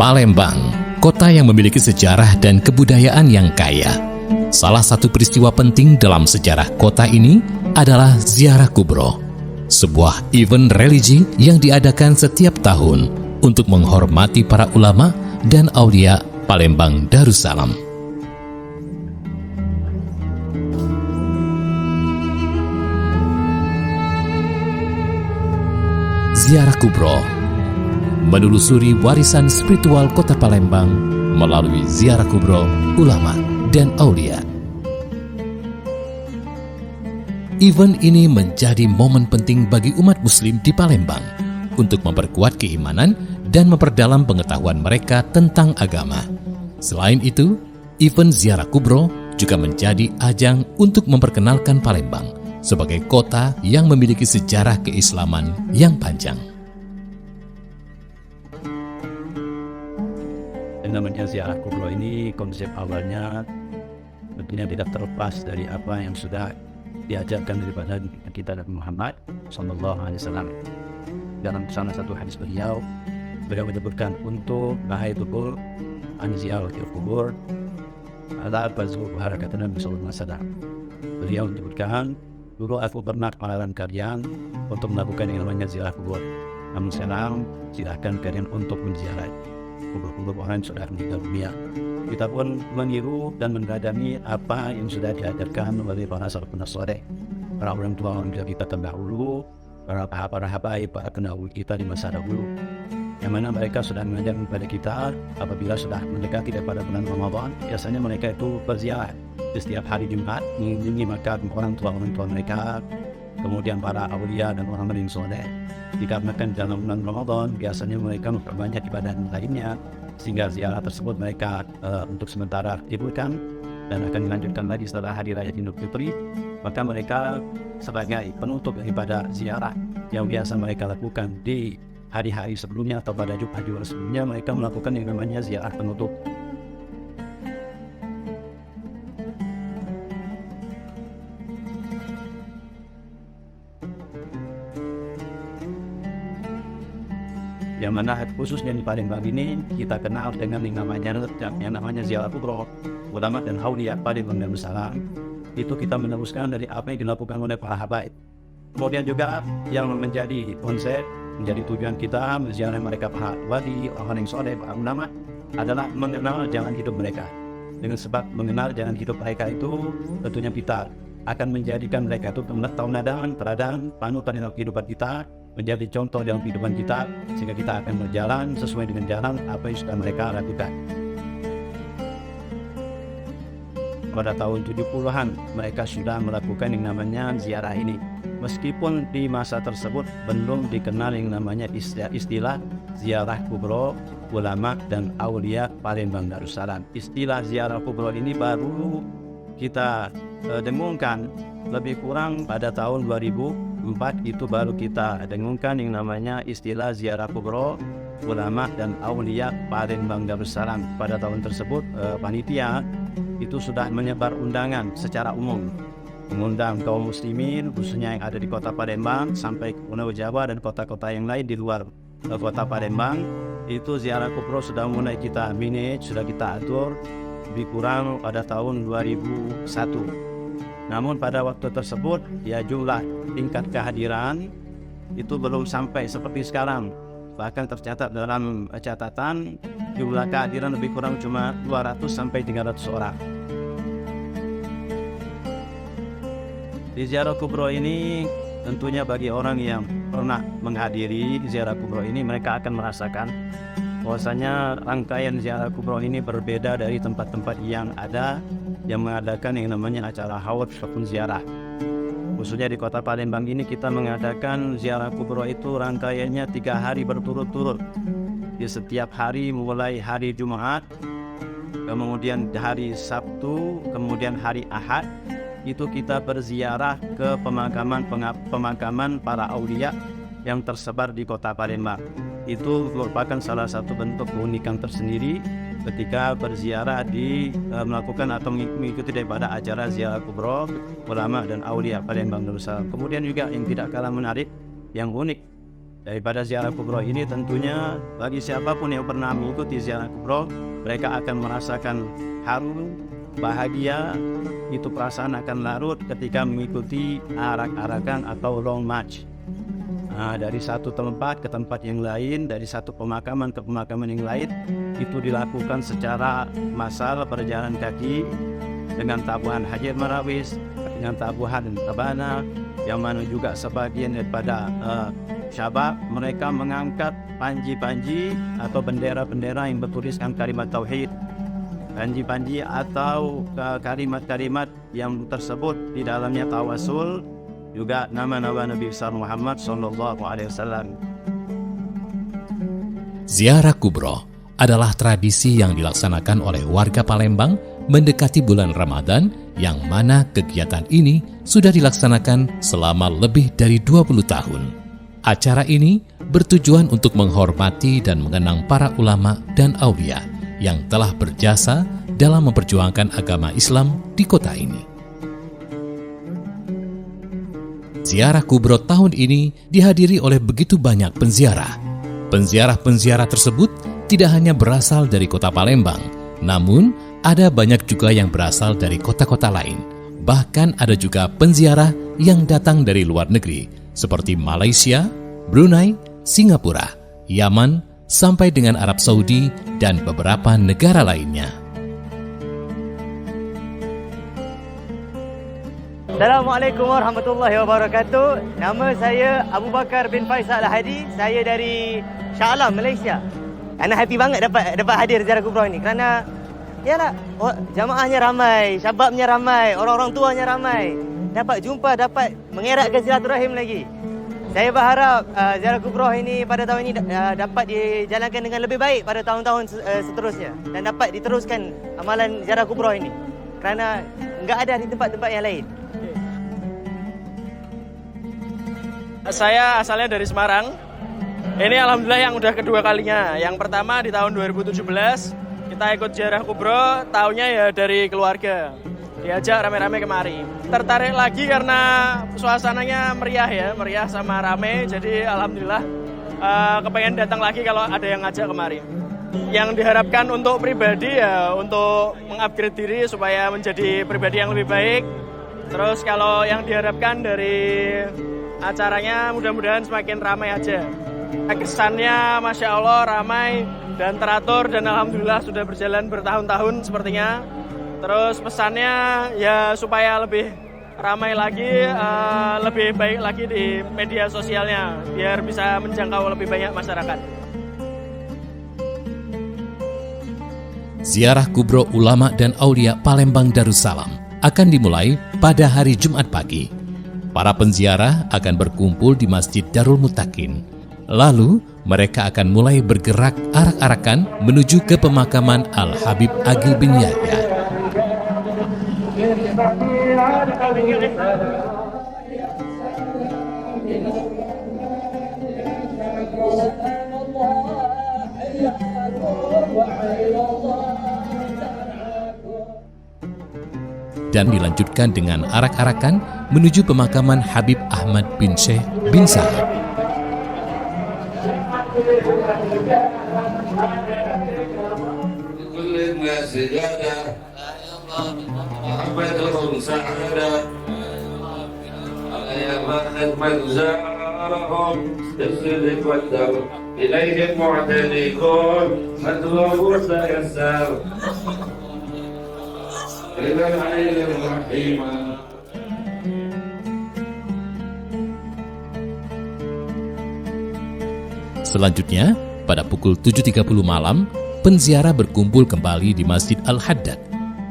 Palembang, kota yang memiliki sejarah dan kebudayaan yang kaya. Salah satu peristiwa penting dalam sejarah kota ini adalah Ziarah Kubro, sebuah event religi yang diadakan setiap tahun untuk menghormati para ulama dan aulia Palembang Darussalam. Ziarah Kubro menelusuri warisan spiritual kota Palembang melalui ziarah kubro ulama dan aulia. Event ini menjadi momen penting bagi umat muslim di Palembang untuk memperkuat keimanan dan memperdalam pengetahuan mereka tentang agama. Selain itu, event ziarah kubro juga menjadi ajang untuk memperkenalkan Palembang sebagai kota yang memiliki sejarah keislaman yang panjang. Namanya ziarah kubro ini, konsep awalnya tentunya tidak terlepas dari apa yang sudah diajarkan daripada kita Nabi Muhammad SAW. Dalam salah satu hadis beliau menyebutkan untuk nahaitukum an ziyaratil kubur ala bazur harakatan Nabi SAW. Beliau menyebutkan, dulu aku pernah melarang kalian untuk melakukan yang namanya ziarah kubur. Namun sekarang silakan kalian untuk menziarah kubur-kubur orang yang sudah meninggal dunia. Kita pun meniru dan mengadami apa yang sudah diajarkan oleh para salafun saleh, para orang tua kita terdahulu, para habaib, para pendahulu kita di masa dahulu, yang mana mereka sudah mengajar kepada kita apabila sudah mendekati daripada bulan Ramadan, biasanya mereka itu berziarah di setiap hari Jumat mengunjungi makam orang tua mereka, kemudian para aulia dan orang-orang yang soleh. Dikarenakan dalam bulan Ramadan biasanya mereka memperbanyak ibadah lainnya, sehingga ziarah tersebut mereka untuk sementara liburkan dan akan dilanjutkan lagi setelah hari raya Idul Fitri. Maka mereka sebagai penutup daripada ziarah yang biasa mereka lakukan di hari-hari sebelumnya atau pada Jumat sebelumnya, mereka melakukan yang namanya ziarah penutup. Yang mana khususnya di Palembang ini kita kenal dengan yang namanya ziarah kubro ulama dan aulia Palembang Darussalam. Itu kita meneruskan dari apa yang dilakukan oleh para habaib. Kemudian juga yang menjadi konsep, menjadi tujuan kita menziarah mereka para wali, orang yang soleh, para ulama adalah mengenal jalan hidup mereka. Dengan sebab mengenal jalan hidup mereka itu tentunya kita akan menjadikan mereka itu tauladan, teladan, panutan dalam kehidupan kita, menjadi contoh dalam kehidupan kita, sehingga kita akan berjalan sesuai dengan jalan apa yang sudah mereka lakukan. Pada tahun 70-an mereka sudah melakukan yang namanya ziarah ini. Meskipun di masa tersebut belum dikenal yang namanya istilah ziarah kubro ulama dan aulia Palembang Darussalam. Istilah ziarah kubro ini baru kita dengungkan lebih kurang pada tahun 2004, itu baru kita dengungkan yang namanya istilah ziarah kubro ulama dan aulia Palembang Darussalam. Pada tahun tersebut panitia itu sudah menyebar undangan secara umum, mengundang kaum muslimin khususnya yang ada di kota Palembang sampai ke Pulau Jawa dan kota-kota yang lain di luar kota Palembang. Itu ziarah kubro sudah mulai kita manage, sudah kita atur lebih kurang pada tahun 2001. Namun pada waktu tersebut ya jumlah tingkat kehadiran itu belum sampai seperti sekarang. Bahkan tercatat dalam catatan jumlah kehadiran lebih kurang cuma 200 sampai 300 orang. Di ziarah kubro ini tentunya bagi orang yang pernah menghadiri ziarah kubro ini, mereka akan merasakan bahwasanya rangkaian ziarah kubro ini berbeda dari tempat-tempat yang ada yang mengadakan yang namanya acara haud ataupun ziarah. Khususnya di kota Palembang ini kita mengadakan ziarah kubro itu rangkaiannya 3 hari berturut-turut. Di setiap hari mulai hari Jumat, kemudian hari Sabtu, kemudian hari Ahad, itu kita berziarah ke pemakaman para aulia yang tersebar di kota Palembang. Itu merupakan salah satu bentuk keunikan tersendiri ketika berziarah melakukan atau mengikuti daripada acara ziarah kubro ulama dan aulia Palembang Darussalam. Kemudian juga yang tidak kalah menarik, yang unik daripada ziarah kubro ini tentunya bagi siapapun yang pernah mengikuti ziarah kubro, mereka akan merasakan haru, bahagia, itu perasaan akan larut ketika mengikuti arak-arakan atau long march. Dari satu tempat ke tempat yang lain, dari satu pemakaman ke pemakaman yang lain, itu dilakukan secara massal perjalanan kaki dengan tabuhan Hajar Marawis, dengan tabuhan Tabana, yang mana juga sebagian daripada syabab mereka mengangkat panji-panji atau bendera-bendera yang bertuliskan kalimat tauhid, panji-panji atau kalimat-kalimat yang tersebut di dalamnya tawasul, juga nama-nama Nabi besar Muhammad SAW. Ziarah kubro adalah tradisi yang dilaksanakan oleh warga Palembang mendekati bulan Ramadan, yang mana kegiatan ini sudah dilaksanakan selama lebih dari 20 tahun. Acara ini bertujuan untuk menghormati dan mengenang para ulama dan aulia yang telah berjasa dalam memperjuangkan agama Islam di kota ini. Ziarah kubro tahun ini dihadiri oleh begitu banyak penziarah. Penziarah-penziarah tersebut tidak hanya berasal dari kota Palembang, namun ada banyak juga yang berasal dari kota-kota lain. Bahkan ada juga penziarah yang datang dari luar negeri, seperti Malaysia, Brunei, Singapura, Yaman, sampai dengan Arab Saudi, dan beberapa negara lainnya. Assalamualaikum warahmatullahi wabarakatuh. Nama saya Abu Bakar bin Faisal Al-Hadi. Saya dari Shah Alam, Malaysia. Ana happy banget dapat hadir ziarah kubro ini kerana yalah, jamaahnya ramai, syababnya ramai, orang-orang tuanya ramai. Dapat jumpa, dapat mengeratkan silaturahim lagi. Saya berharap ziarah kubro ini pada tahun ini dapat dijalankan dengan lebih baik pada tahun-tahun seterusnya dan dapat diteruskan amalan ziarah kubro ini kerana enggak ada di tempat-tempat yang lain. Saya asalnya dari Semarang. Ini alhamdulillah yang udah kedua kalinya. Yang pertama di tahun 2017 kita ikut ziarah kubro, tahunnya ya dari keluarga. Diajak rame-rame kemari. Tertarik lagi karena suasananya meriah sama rame. Jadi alhamdulillah kepengen datang lagi kalau ada yang ngajak kemari. Yang diharapkan untuk pribadi ya untuk mengupgrade diri supaya menjadi pribadi yang lebih baik. Terus kalau yang diharapkan dari acaranya mudah-mudahan semakin ramai aja. Kesannya Masya Allah ramai dan teratur dan alhamdulillah sudah berjalan bertahun-tahun sepertinya. Terus pesannya ya supaya lebih ramai lagi, lebih baik lagi di media sosialnya biar bisa menjangkau lebih banyak masyarakat. Ziarah kubro ulama dan aulia Palembang Darussalam akan dimulai pada hari Jumat pagi. Para penziarah akan berkumpul di Masjid Darul Muttaqin. Lalu, mereka akan mulai bergerak arak-arakan menuju ke pemakaman Al-Habib Agil bin Yahya. Dan dilanjutkan dengan arak-arakan menuju pemakaman Habib Ahmad bin Syekh bin Sa'ad. Selanjutnya, pada pukul 7.30 malam, penziarah berkumpul kembali di Masjid Al-Haddad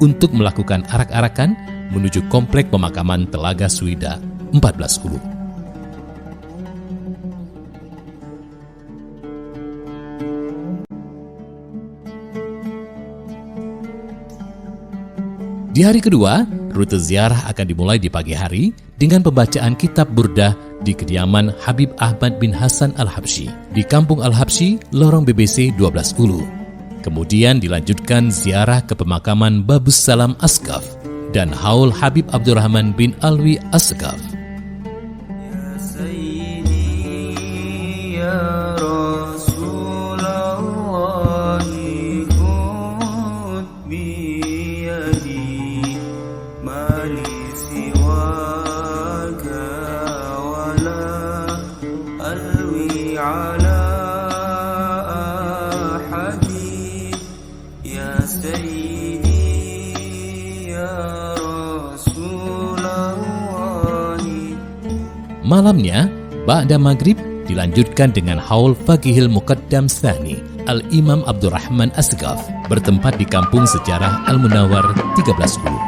untuk melakukan arak-arakan menuju komplek pemakaman Telaga Suida 14 Hulu. Di hari kedua, rute ziarah akan dimulai di pagi hari dengan pembacaan kitab Burdah di kediaman Habib Ahmad bin Hasan Al-Habsyi di Kampung Al-Habsyi, Lorong BBC 12 Hulu. Kemudian dilanjutkan ziarah ke pemakaman Babus Salam Asqaf dan Haul Habib Abdurrahman bin Alwi Asqaf. Ya Sayyidi, Ya يدي ما لي سواك ولا ألوي على أحد يا سيدي يا رسول الله. Malamnya, ba'da maghrib dilanjutkan dengan haul Faqihil Muqaddam Tsani Al-Imam Abdurrahman Asghaf bertempat di kampung sejarah Al-Munawwar 13 Hulu.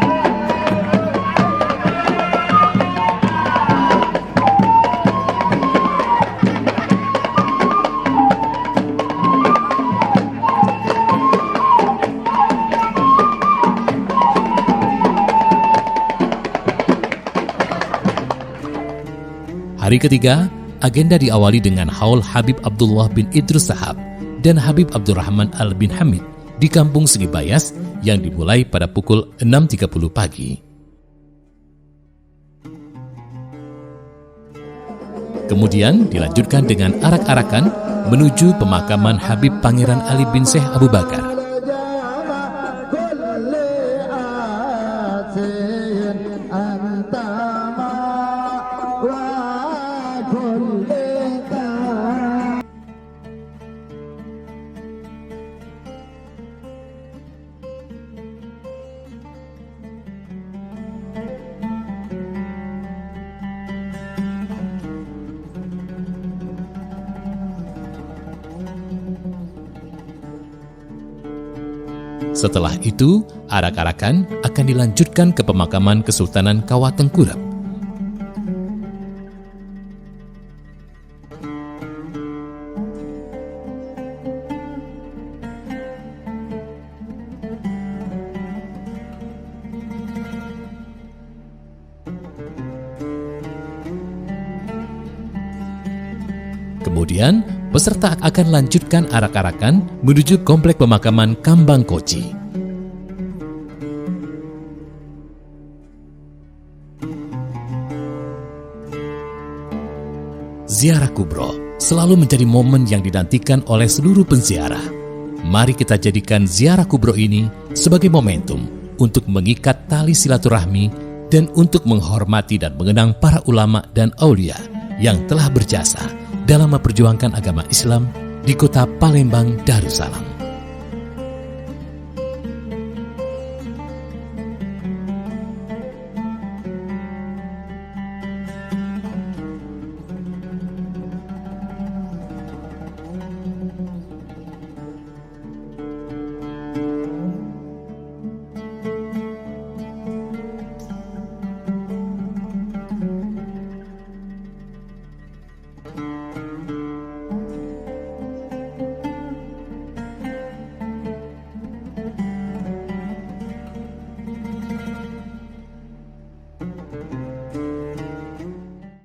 Hari ketiga, agenda diawali dengan haul Habib Abdullah bin Idrus Sahab dan Habib Abdurrahman Al bin Hamid di kampung Segibayas yang dimulai pada pukul 6.30 pagi. Kemudian dilanjutkan dengan arak-arakan menuju pemakaman Habib Pangeran Ali bin Syekh Abu Bakar. Setelah itu, arak-arakan akan dilanjutkan ke pemakaman Kesultanan Kawah Tengkurap. Kemudian, peserta akan lanjutkan arak-arakan menuju komplek pemakaman Kambang Koci. Ziarah kubro selalu menjadi momen yang dinantikan oleh seluruh penziarah. Mari kita jadikan ziarah kubro ini sebagai momentum untuk mengikat tali silaturahmi dan untuk menghormati dan mengenang para ulama dan aulia yang telah berjasa dalam memperjuangkan agama Islam di kota Palembang, Darussalam.